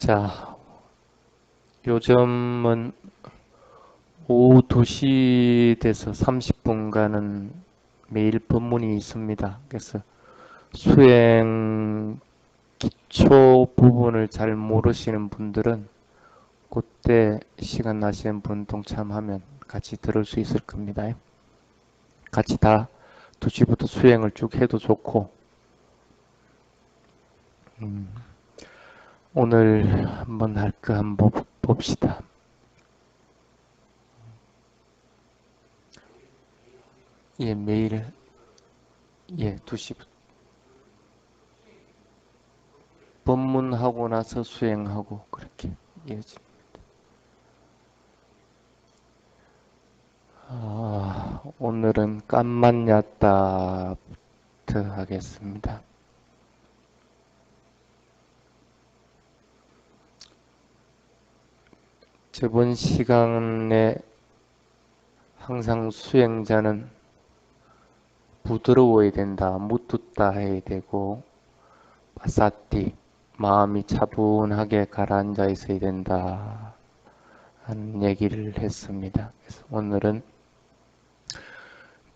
자, 요즘은 오후 2시 돼서 30분간은 매일 법문이 있습니다. 그래서 수행 기초 부분을 잘 모르시는 분들은 그때 시간 나시는 분 동참하면 같이 들을 수 있을 겁니다. 같이 다 2시부터 수행을 쭉 해도 좋고, 오늘 한번 할 거 한번 봅시다. 예, 매일, 예, 2시부터. 법문하고 나서 수행하고 그렇게 이어집니다. 오늘은 깜만야따부터 하겠습니다. 저번 시간에 항상 수행자는 부드러워야 된다, 무뚜따 해야 되고, 바사띠, 마음이 차분하게 가라앉아 있어야 된다 하는 얘기를 했습니다. 그래서 오늘은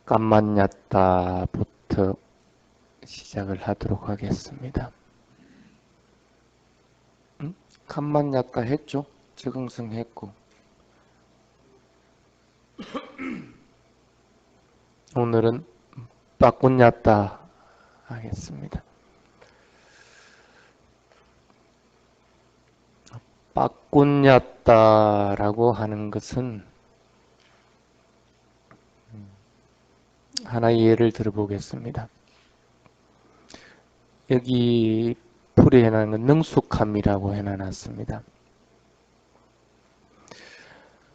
깜만야따부터 시작을 하도록 하겠습니다. 깜만야따 했죠? 적응성 했고, 오늘은 빠꾼야따 하겠습니다. 빠꾼야따라고 하는 것은 하나의 예를 들어보겠습니다. 여기 풀이 해놓은 건 능숙함이라고 해놨습니다.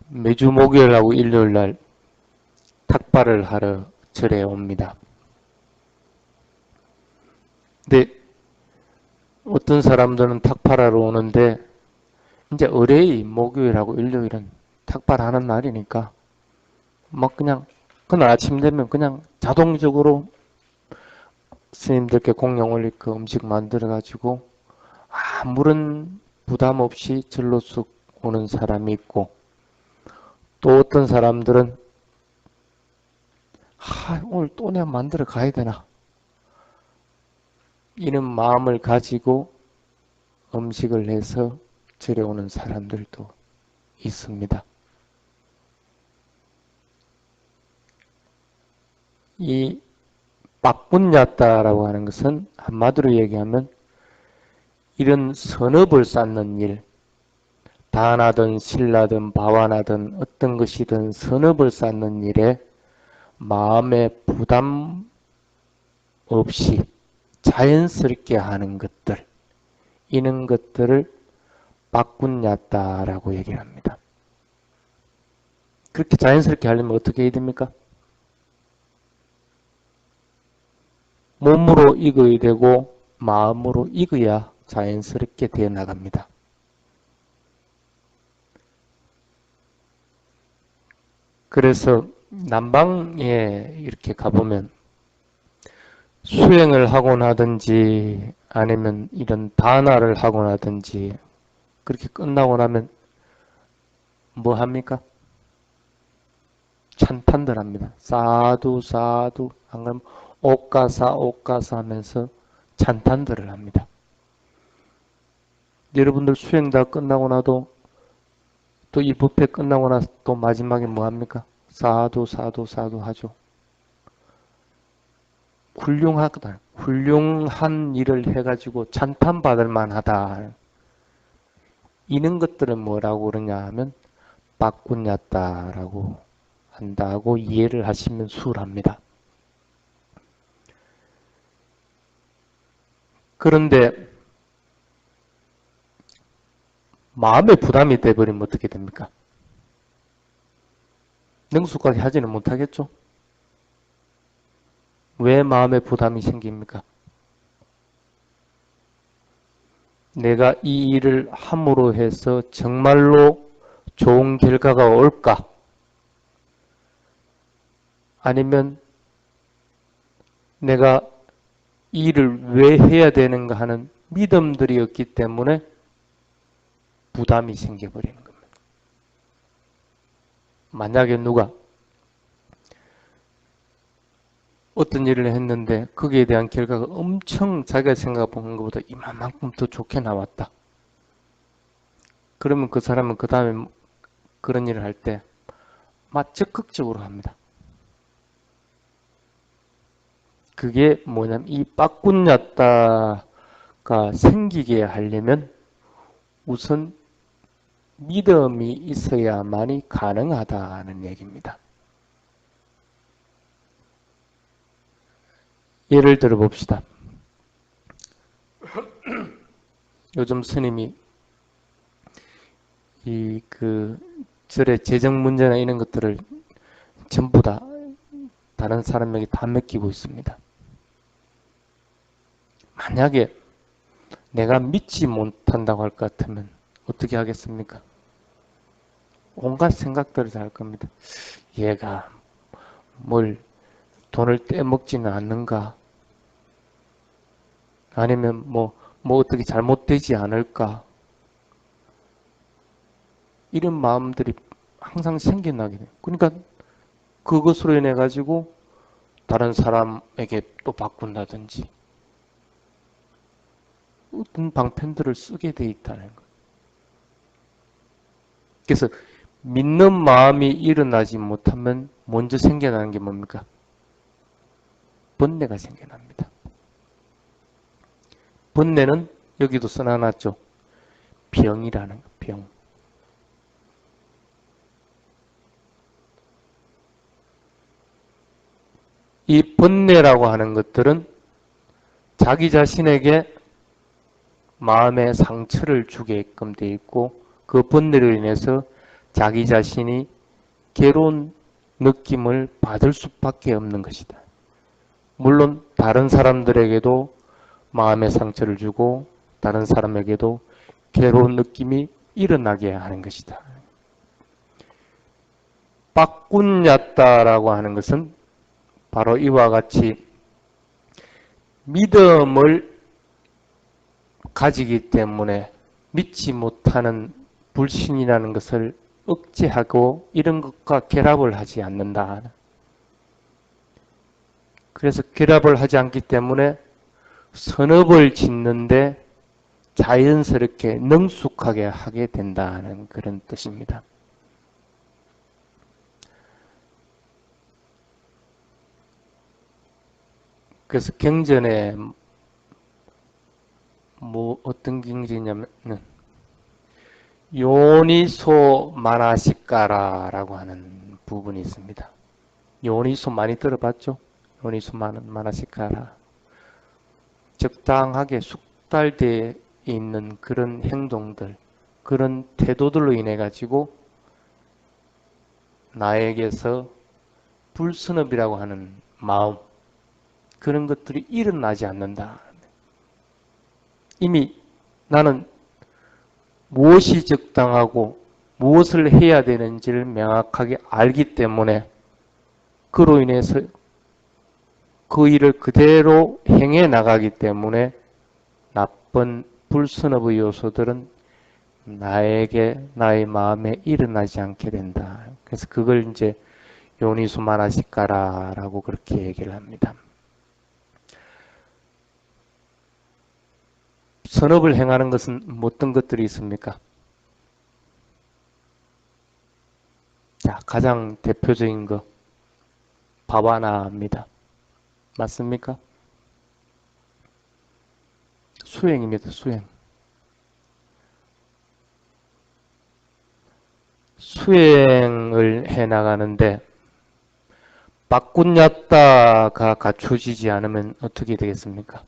매주 목요일하고 일요일날 탁발을 하러 절에 옵니다. 근데 어떤 사람들은 탁발하러 오는데 이제 의뢰의 목요일하고 일요일은 탁발하는 날이니까 막 그냥 그날 아침 되면 그냥 자동적으로 스님들께 공양 올릴 그 음식 만들어 가지고 아무런 부담 없이 절로 쑥 오는 사람이 있고, 또 어떤 사람들은 오늘 또 내가 만들어 가야 되나 이런 마음을 가지고 음식을 해서 절에 오는 사람들도 있습니다. 이 빠꾼야따라고 하는 것은 한마디로 얘기하면 이런 선업을 쌓는 일, 다나든 신라든 바와나든 어떤 것이든 선업을 쌓는 일에 마음의 부담 없이 자연스럽게 하는 것들, 이런 것들을 빠꾼야따라고 얘기를 합니다. 그렇게 자연스럽게 하려면 어떻게 해야 됩니까? 몸으로 익어야 되고 마음으로 익어야 자연스럽게 되어 나갑니다. 그래서 남방에 이렇게 가보면 수행을 하곤 하든지 아니면 이런 다나를 하곤 하든지 그렇게 끝나고 나면 뭐 합니까? 찬탄들 합니다. 사두 사두 안 그러면 옥가사 옥가사 하면서 찬탄들을 합니다. 여러분들 수행 다 끝나고 나도 또 이 법회 끝나고 나서 또 마지막에 뭐 합니까? 사두 사두 사두 하죠. 훌륭하다. 훌륭한 일을 해가지고 찬탄받을 만하다. 이런 것들은 뭐라고 그러냐 하면 빠꾼야따라고 한다고 이해를 하시면 수월합니다. 그런데 마음의 부담이 돼버리면 어떻게 됩니까? 능숙하게 하지는 못하겠죠? 왜 마음의 부담이 생깁니까? 내가 이 일을 함으로 해서 정말로 좋은 결과가 올까? 아니면 내가 이 일을 왜 해야 되는가 하는 믿음들이 없기 때문에 부담이 생겨버리는 겁니다. 만약에 누가 어떤 일을 했는데 거기에 대한 결과가 엄청 자기가 생각한 것보다 이만큼 더 좋게 나왔다. 그러면 그 사람은 그 다음에 그런 일을 할 때 막 적극적으로 합니다. 그게 뭐냐면 이 빠꾼였다가 생기게 하려면 우선 믿음이 있어야만이 가능하다는 얘기입니다. 예를 들어 봅시다. 요즘 스님이 절의 재정 문제나 이런 것들을 전부 다 다른 사람에게 다 맡기고 있습니다. 만약에 내가 믿지 못한다고 할 것 같으면 어떻게 하겠습니까? 온갖 생각들을 다 할 겁니다. 얘가 뭘 돈을 떼먹지는 않는가? 아니면 뭐 어떻게 잘못되지 않을까? 이런 마음들이 항상 생겨나게 돼요. 그러니까 그것으로 인해 가지고 다른 사람에게 또 바꾼다든지 어떤 방편들을 쓰게 돼 있다는 거예요. 그래서 믿는 마음이 일어나지 못하면 먼저 생겨나는 게 뭡니까? 번뇌가 생겨납니다. 번뇌는 여기도 써놔놨죠. 병이라는 거, 병. 이 번뇌라고 하는 것들은 자기 자신에게 마음의 상처를 주게끔 돼 있고 그 번뇌로 인해서 자기 자신이 괴로운 느낌을 받을 수밖에 없는 것이다. 물론 다른 사람들에게도 마음의 상처를 주고 다른 사람에게도 괴로운 느낌이 일어나게 하는 것이다. 빠꾼였다라고 하는 것은 바로 이와 같이 믿음을 가지기 때문에 믿지 못하는 불신이라는 것을 억제하고 이런 것과 결합을 하지 않는다. 그래서 결합을 하지 않기 때문에 선업을 짓는데 자연스럽게 능숙하게 하게 된다는 그런 뜻입니다. 그래서 경전에 어떤 경전이냐면 요니소 마나시까라라고 하는 부분이 있습니다. 요니소 많이 들어봤죠? 요니소 마나시까라. 적당하게 숙달되어 있는 그런 행동들, 그런 태도들로 인해 가지고 나에게서 불선업이라고 하는 마음, 그런 것들이 일어나지 않는다. 이미 나는 무엇이 적당하고 무엇을 해야 되는지를 명확하게 알기 때문에 그로 인해서 그 일을 그대로 행해 나가기 때문에 나쁜 불선업의 요소들은 나의 마음에 일어나지 않게 된다. 그래서 그걸 이제 요니수마나시까라라고 그렇게 얘기를 합니다. 선업을 행하는 것은 어떤 것들이 있습니까? 자, 가장 대표적인 거 바바나입니다. 맞습니까? 수행입니다. 수행. 수행을 해나가는데 빠꾼야따가 갖춰지지 않으면 어떻게 되겠습니까?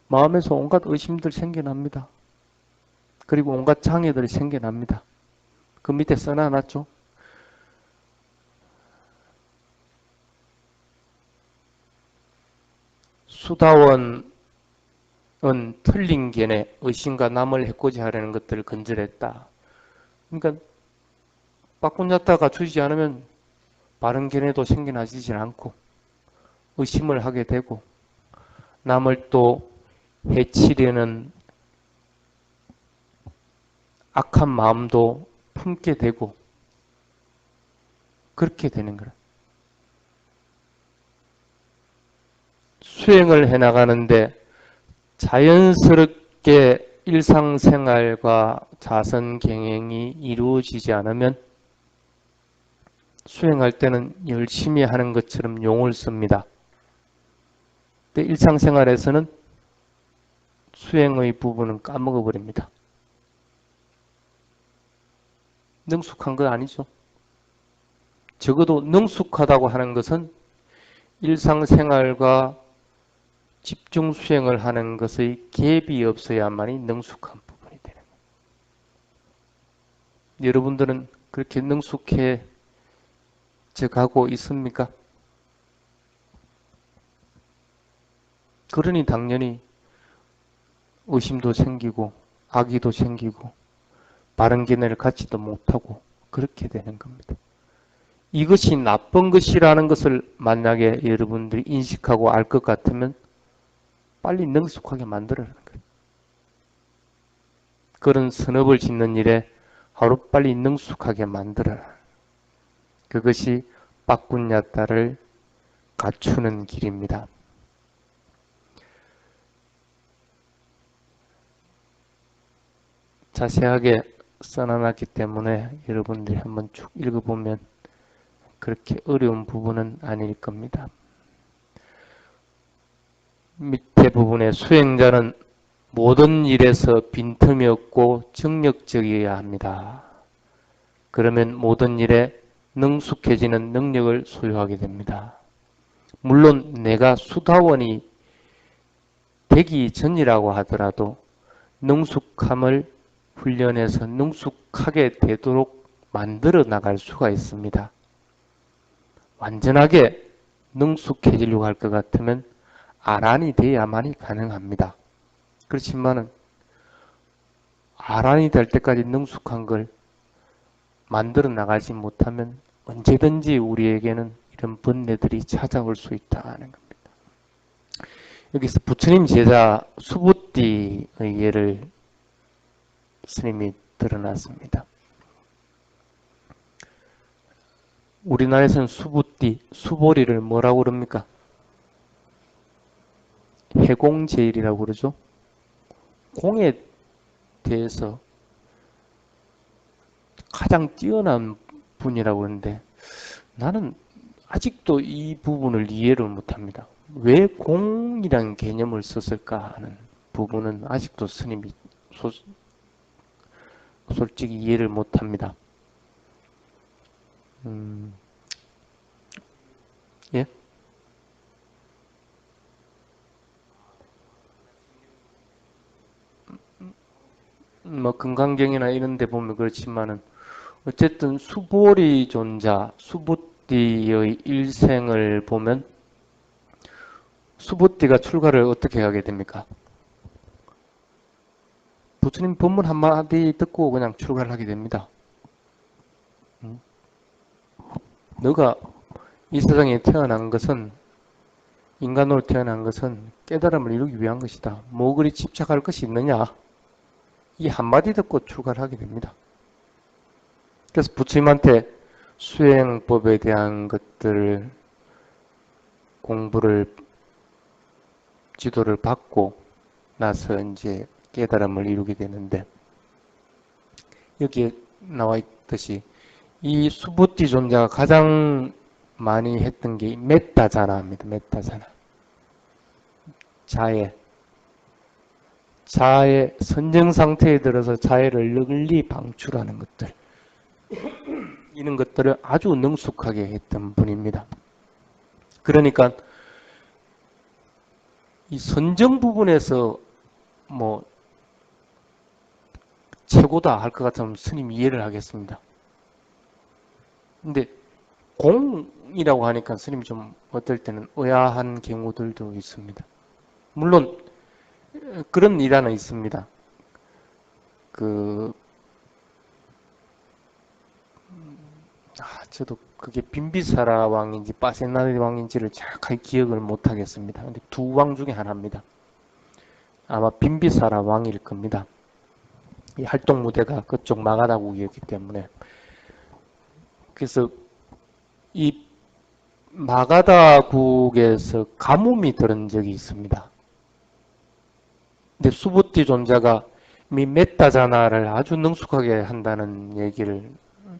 마음에서 온갖 의심들 생겨납니다. 그리고 온갖 장애들이 생겨납니다. 그 밑에 써놔놨죠? 수다원은 틀린 견해, 의심과 남을 해코지 하려는 것들을 건절했다. 그러니까 빠꾼야따가 갖추지 않으면 바른 견해도 생겨나지 않고 의심을 하게 되고 남을 또 해치려는 악한 마음도 품게 되고 그렇게 되는 거라. 수행을 해나가는데 자연스럽게 일상생활과 자선경행이 이루어지지 않으면 수행할 때는 열심히 하는 것처럼 용을 씁니다. 근데 일상생활에서는 수행의 부분은 까먹어 버립니다. 능숙한 건 아니죠. 적어도 능숙하다고 하는 것은 일상생활과 집중 수행을 하는 것의 갭이 없어야만이 능숙한 부분이 되는 거예요. 여러분들은 그렇게 능숙해져 가고 있습니까? 그러니 당연히 의심도 생기고 악의도 생기고 바른 견해를 갖지도 못하고 그렇게 되는 겁니다. 이것이 나쁜 것이라는 것을 만약에 여러분들이 인식하고 알 것 같으면 빨리 능숙하게 만들어라는 거예요. 그런 선업을 짓는 일에 하루빨리 능숙하게 만들어라. 그것이 빠꾼야따를 갖추는 길입니다. 자세하게 써놔놨기 때문에 여러분들이 한번 쭉 읽어보면 그렇게 어려운 부분은 아닐 겁니다. 밑에 부분에 수행자는 모든 일에서 빈틈이 없고 정력적이어야 합니다. 그러면 모든 일에 능숙해지는 능력을 소유하게 됩니다. 물론 내가 수다원이 되기 전이라고 하더라도 능숙함을 훈련해서 능숙하게 되도록 만들어 나갈 수가 있습니다. 완전하게 능숙해지려고 할 것 같으면 아란이 돼야만이 가능합니다. 그렇지만은 아란이 될 때까지 능숙한 걸 만들어 나가지 못하면 언제든지 우리에게는 이런 번뇌들이 찾아올 수 있다는 겁니다. 여기서 부처님 제자 수부띠의 예를 스님이 드러났습니다. 우리나라에서는 수부띠, 수보리를 뭐라고 그럽니까? 해공제일이라고 그러죠. 공에 대해서 가장 뛰어난 분이라고 그러는데 나는 아직도 이 부분을 이해를 못합니다. 왜 공이라는 개념을 썼을까 하는 부분은 아직도 스님이 솔직히 이해를 못합니다. 예? 뭐 금강경이나 이런 데 보면 그렇지만은 어쨌든 수보리 존자, 수부띠의 일생을 보면 수부띠가 출가를 어떻게 하게 됩니까? 부처님 법문 한마디 듣고 그냥 출가를 하게 됩니다. 너가 이 세상에 태어난 것은 인간으로 태어난 것은 깨달음을 이루기 위한 것이다. 뭐 그리 집착할 것이 있느냐? 이 한마디 듣고 출가를 하게 됩니다. 그래서 부처님한테 수행법에 대한 것들을 공부를 지도를 받고 나서 이제 깨달음을 이루게 되는데 여기에 나와 있듯이 이 수부띠 존자가 가장 많이 했던 게 메타자나입니다. 메타자나. 자해 선정 상태에 들어서 자해를 널리 방출하는 것들 이런 것들을 아주 능숙하게 했던 분입니다. 그러니까 이 선정 부분에서 뭐 최고다 할 것 같으면 스님 이해를 하겠습니다. 근데 공이라고 하니까 스님이 좀 어떨 때는 의아한 경우들도 있습니다. 물론 그런 일화는 있습니다. 저도 그게 빈비사라 왕인지 빠세나리 왕인지를 정확하게 기억을 못 하겠습니다. 근데 두 왕 중에 하나입니다. 아마 빈비사라 왕일 겁니다. 이 활동 무대가 그쪽 마가다국이었기 때문에. 그래서 이 마가다국에서 가뭄이 들은 적이 있습니다. 근데 수부티 존자가 이 메타자나를 아주 능숙하게 한다는 얘기를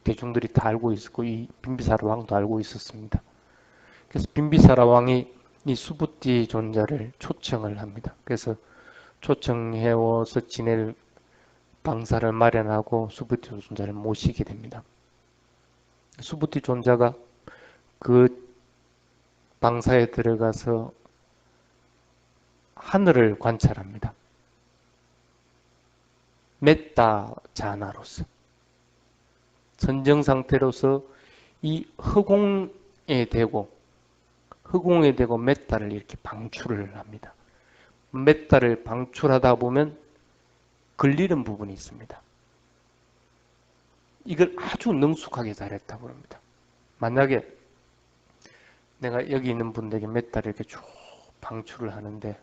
대중들이 다 알고 있었고 이 빈비사라 왕도 알고 있었습니다. 그래서 빈비사라 왕이 이 수부티 존자를 초청을 합니다. 그래서 초청해와서 지낼 방사를 마련하고 수부티 존자를 모시게 됩니다. 수부티 존자가 그 방사에 들어가서 하늘을 관찰합니다. 메타자나로서 선정 상태로서 이 허공에 대고 메타를 이렇게 방출을 합니다. 메타를 방출하다 보면 걸리는 부분이 있습니다. 이걸 아주 능숙하게 잘했다고 합니다. 만약에 내가 여기 있는 분들에게 메타를 이렇게 쭉 방출을 하는데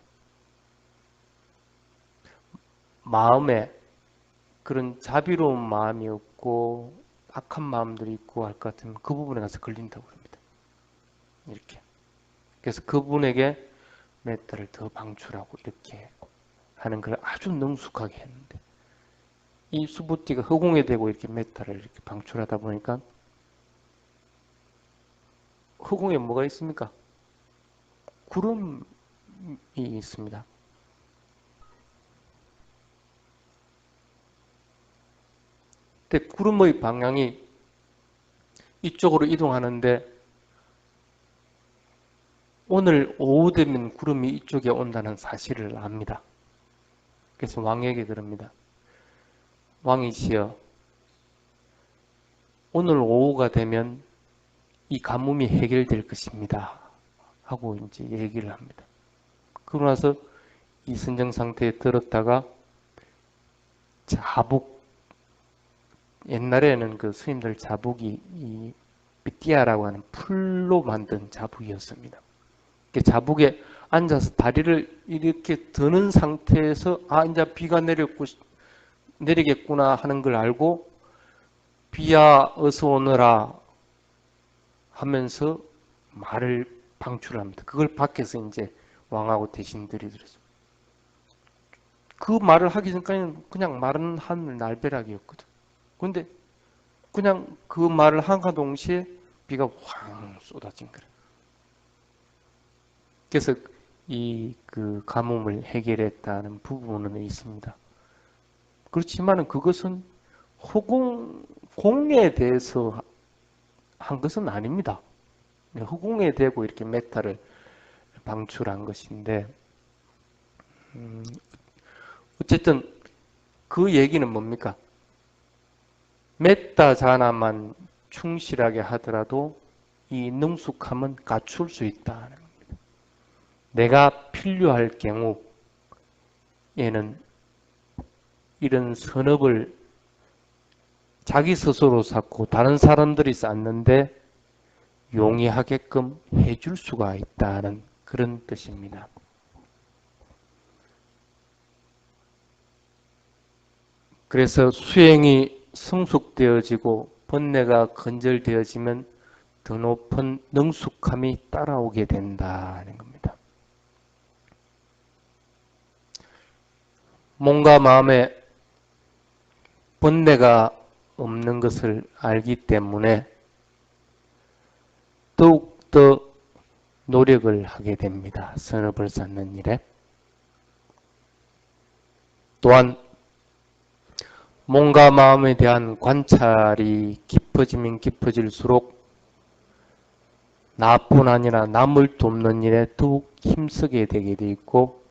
마음에 그런 자비로운 마음이 없고 악한 마음들이 있고 할 것 같으면 그 부분에 가서 걸린다고 합니다. 이렇게. 그래서 그분에게 메타를 더 방출하고 이렇게 하는 걸 아주 능숙하게 했는데 이 수부티가 허공에 대고 이렇게 메타를 이렇게 방출하다 보니까 허공에 뭐가 있습니까? 구름이 있습니다. 근데 구름의 방향이 이쪽으로 이동하는데 오늘 오후 되면 구름이 이쪽에 온다는 사실을 압니다. 그래서 왕에게 그럽니다. 왕이시여, 오늘 오후가 되면 이 가뭄이 해결될 것입니다. 하고 이제 얘기를 합니다. 그러고 나서 이 선정 상태에 들었다가 자북, 옛날에는 그 스님들 자북이 이 삐띠아라고 하는 풀로 만든 자북이었습니다. 자북에 앉아서 다리를 이렇게 드는 상태에서 아 이제 비가 내리겠구나 하는 걸 알고 비야 어서 오너라 하면서 말을 방출합니다. 그걸 밖에서 이제 왕하고 대신들이 들었어요. 그 말을 하기 전까지는 그냥 마른 하늘 날벼락이었거든. 근데 그냥 그 말을 한가 동시에 비가 확 쏟아진 거예요. 그래서 이 그 가뭄을 해결했다는 부분은 있습니다. 그렇지만 그것은 허공에 대해서 한 것은 아닙니다. 허공에 대고 이렇게 메타를 방출한 것인데 어쨌든 그 얘기는 뭡니까? 메타자나만 충실하게 하더라도 이 능숙함은 갖출 수 있다는 겁니다. 내가 필요할 경우에는 이런 선업을 자기 스스로 쌓고 다른 사람들이 쌓는데 용이하게끔 해줄 수가 있다는 그런 뜻입니다. 그래서 수행이 성숙되어지고 번뇌가 건절되어지면 더 높은 능숙함이 따라오게 된다는 겁니다. 몸과 마음에 번뇌가 없는 것을 알기 때문에 더욱더 노력을 하게 됩니다. 선업을 쌓는 일에. 또한 몸과 마음에 대한 관찰이 깊어지면 깊어질수록 나뿐 아니라 남을 돕는 일에 더욱 힘쓰게 되게 돼 있고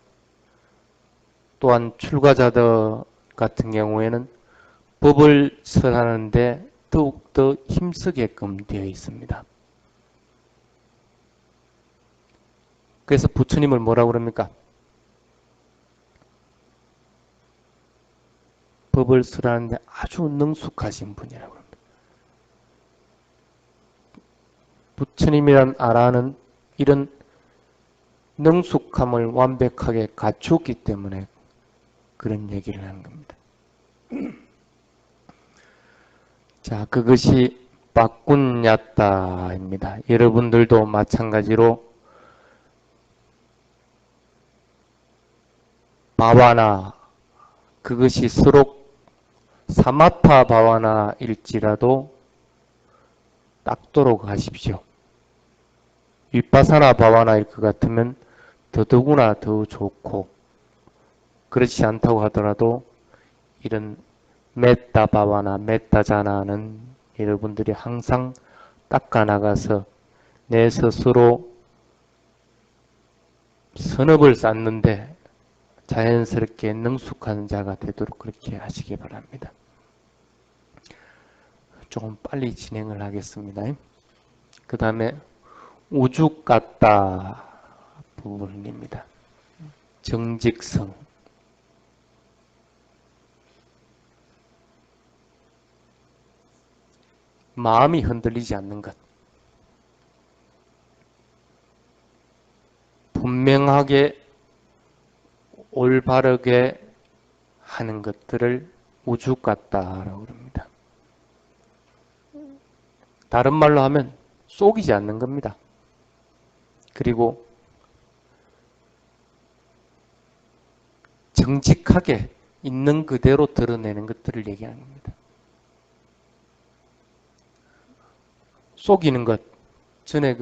또한 출가자들 같은 경우에는 법을 설하는데 더욱더 힘쓰게끔 되어 있습니다. 그래서 부처님을 뭐라고 그럽니까? 법을 설하는데 아주 능숙하신 분이라고 합니다. 부처님이란 아라는 이런 능숙함을 완벽하게 갖추었기 때문에 그런 얘기를 하는 겁니다. 자, 그것이 빠꾼야따입니다. 여러분들도 마찬가지로 바와나, 그것이 서로 사마타 바와나일지라도 닦도록 하십시오. 윗바사나 바와나일 것 같으면 더더구나 더 좋고, 그렇지 않다고 하더라도 이런 메타 바와나 메타 자나는 여러분들이 항상 닦아 나가서 내 스스로 선업을 쌓는데 자연스럽게 능숙한 자가 되도록 그렇게 하시기 바랍니다. 조금 빨리 진행을 하겠습니다. 그 다음에 우죽 같다 부분입니다. 정직성. 마음이 흔들리지 않는 것. 분명하게 올바르게 하는 것들을 우죽 같다라고 합니다. 다른 말로 하면 속이지 않는 겁니다. 그리고 정직하게 있는 그대로 드러내는 것들을 얘기하는 겁니다. 속이는 것. 전에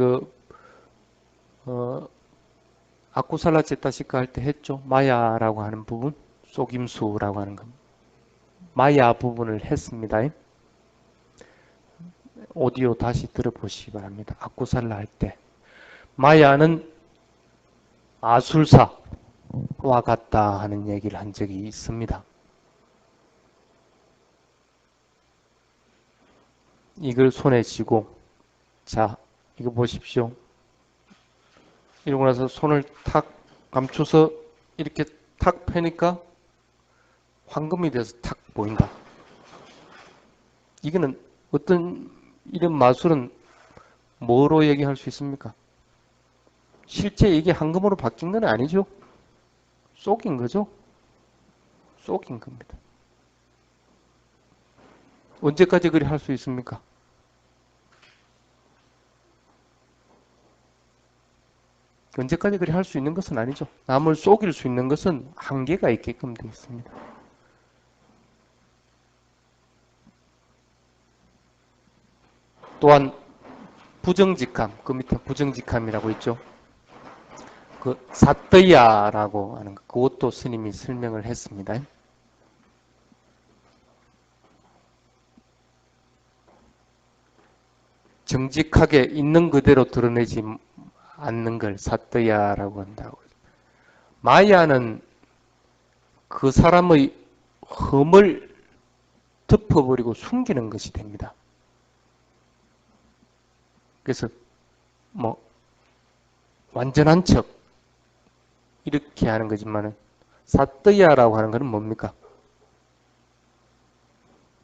아쿠살라 제타시카 할 때 했죠. 마야라고 하는 부분, 속임수라고 하는 것. 마야 부분을 했습니다. 오디오 다시 들어보시기 바랍니다. 아쿠살라 할 때. 마야는 아술사와 같다 하는 얘기를 한 적이 있습니다. 이걸 손에 쥐고, 자, 이거 보십시오. 이러고 나서 손을 탁 감춰서 이렇게 탁 펴니까 황금이 돼서 탁 보인다. 이거는 어떤 이런 마술은 뭐로 얘기할 수 있습니까? 실제 이게 황금으로 바뀐 건 아니죠. 속인 거죠. 속인 겁니다. 언제까지 그리 할 수 있습니까? 언제까지 그리 할 수 있는 것은 아니죠. 남을 속일 수 있는 것은 한계가 있게끔 되어 있습니다. 또한 부정직함, 그 밑에 부정직함이라고 있죠. 그 사뜨야라고 하는 것, 그것도 스님이 설명을 했습니다. 정직하게 있는 그대로 드러내지 않는 걸 사뜨야라고 한다고. 마야는 그 사람의 흠을 덮어버리고 숨기는 것이 됩니다. 그래서 뭐 완전한 척 이렇게 하는 거지만은 사뜨야라고 하는 것은 뭡니까?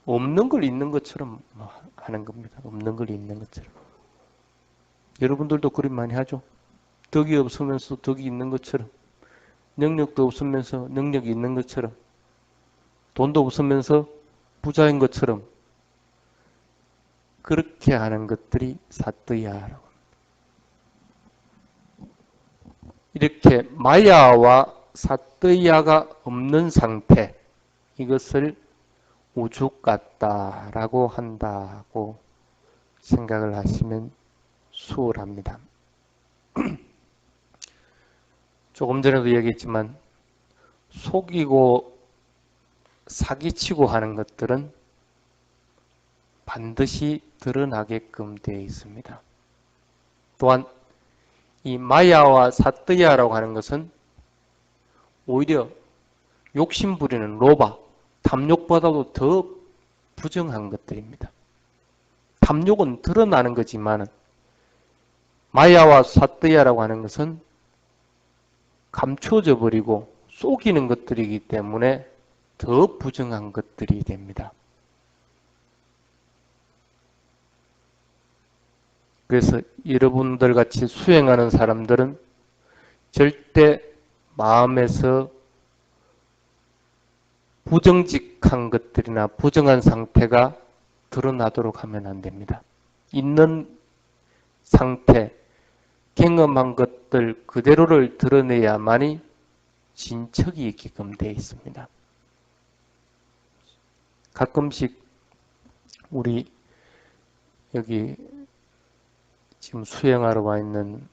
없는 걸 있는 것처럼 하는 겁니다. 없는 걸 있는 것처럼. 여러분들도 그림 많이 하죠? 덕이 없으면서 덕이 있는 것처럼, 능력도 없으면서 능력이 있는 것처럼, 돈도 없으면서 부자인 것처럼 그렇게 하는 것들이 사뜨야라고 합니다. 이렇게 마야와 사뜨야가 없는 상태, 이것을 우죽 같다라고 한다고 생각을 하시면 수월합니다. 조금 전에도 얘기했지만 속이고 사기치고 하는 것들은 반드시 드러나게끔 되어 있습니다. 또한 이 마야와 사뜨야라고 하는 것은 오히려 욕심 부리는 로바, 탐욕보다도 더 부정한 것들입니다. 탐욕은 드러나는 거지만 마야와 사뜨야라고 하는 것은 감춰져 버리고 속이는 것들이기 때문에 더 부정한 것들이 됩니다. 그래서 여러분들 같이 수행하는 사람들은 절대 마음에서 부정직한 것들이나 부정한 상태가 드러나도록 하면 안 됩니다. 있는 상태, 경험한 것들 그대로를 드러내야만이 진척이 있게끔 되어 있습니다. 가끔씩 우리 여기 지금 수행하러 와 있는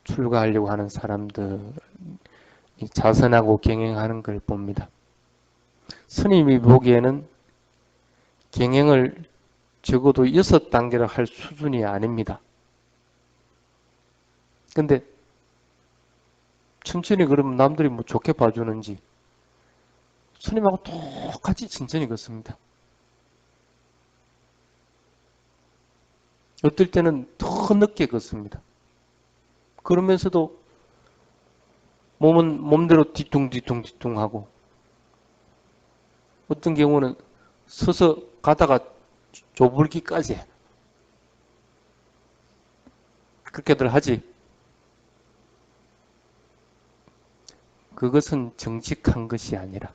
출가하려고 하는 사람들이 자선하고 경행하는 걸 봅니다. 스님이 보기에는 경행을 적어도 6단계를 할 수준이 아닙니다. 근데 천천히 그러면 남들이 뭐 좋게 봐주는지 스님하고 똑같이 천천히 걷습니다. 어떨 때는 더 늦게 걷습니다. 그러면서도 몸은 몸대로 뒤뚱뒤뚱 하고 어떤 경우는 서서 가다가 조불기까지 해. 그렇게들 하지. 그것은 정직한 것이 아니라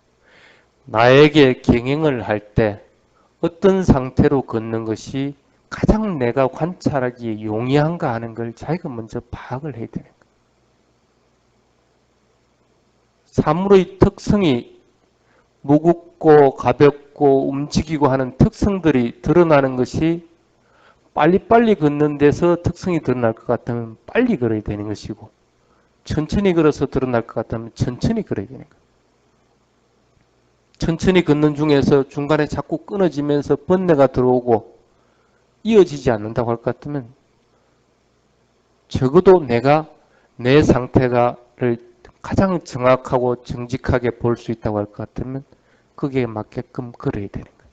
나에게 경행을 할 때 어떤 상태로 걷는 것이 가장 내가 관찰하기에 용이한가 하는 걸 자기가 먼저 파악을 해야 되는 거예요. 사물의 특성이 무겁고 가볍고 움직이고 하는 특성들이 드러나는 것이 빨리빨리 걷는 데서 특성이 드러날 것 같으면 빨리 걸어야 되는 것이고 천천히 걸어서 드러날 것 같으면 천천히 걸어야 되는 거예요. 천천히 걷는 중에서 중간에 자꾸 끊어지면서 번뇌가 들어오고 이어지지 않는다고 할 것 같으면 적어도 내가 내 상태가를 가장 정확하고 정직하게 볼 수 있다고 할 것 같으면 거기에 맞게끔 걸어야 되는 거예요.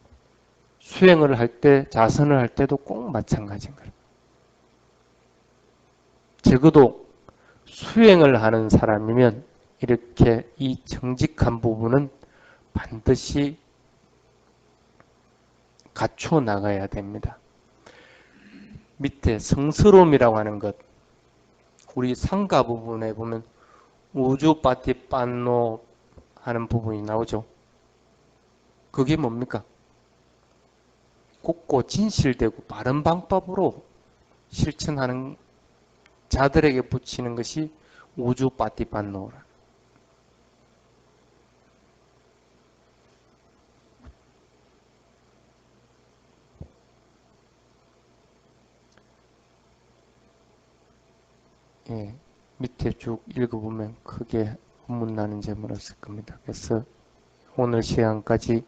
수행을 할 때, 자선을 할 때도 꼭 마찬가지인 거예요. 적어도 수행을 하는 사람이면 이렇게 이 정직한 부분은 반드시 갖춰 나가야 됩니다. 밑에 성스러움이라고 하는 것, 우리 상가 부분에 보면 우주파티빤노 하는 부분이 나오죠. 그게 뭡니까? 곱고 진실되고 바른 방법으로 실천하는 자들에게 붙이는 것이 우주파티빤노라. 예, 밑에 쭉 읽어보면 크게 혼문나는 점은 없을 겁니다. 그래서 오늘 시간까지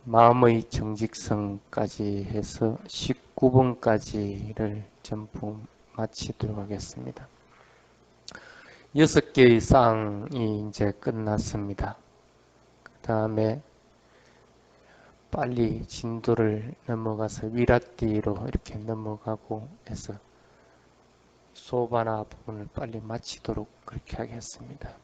마음의 정직성까지 해서 19번까지를 전부 마치도록 하겠습니다. 6개의 쌍이 이제 끝났습니다. 그 다음에 빨리 진도를 넘어가서 위라띠로 이렇게 넘어가고 해서 소바나 부분을 빨리 마치도록 그렇게 하겠습니다.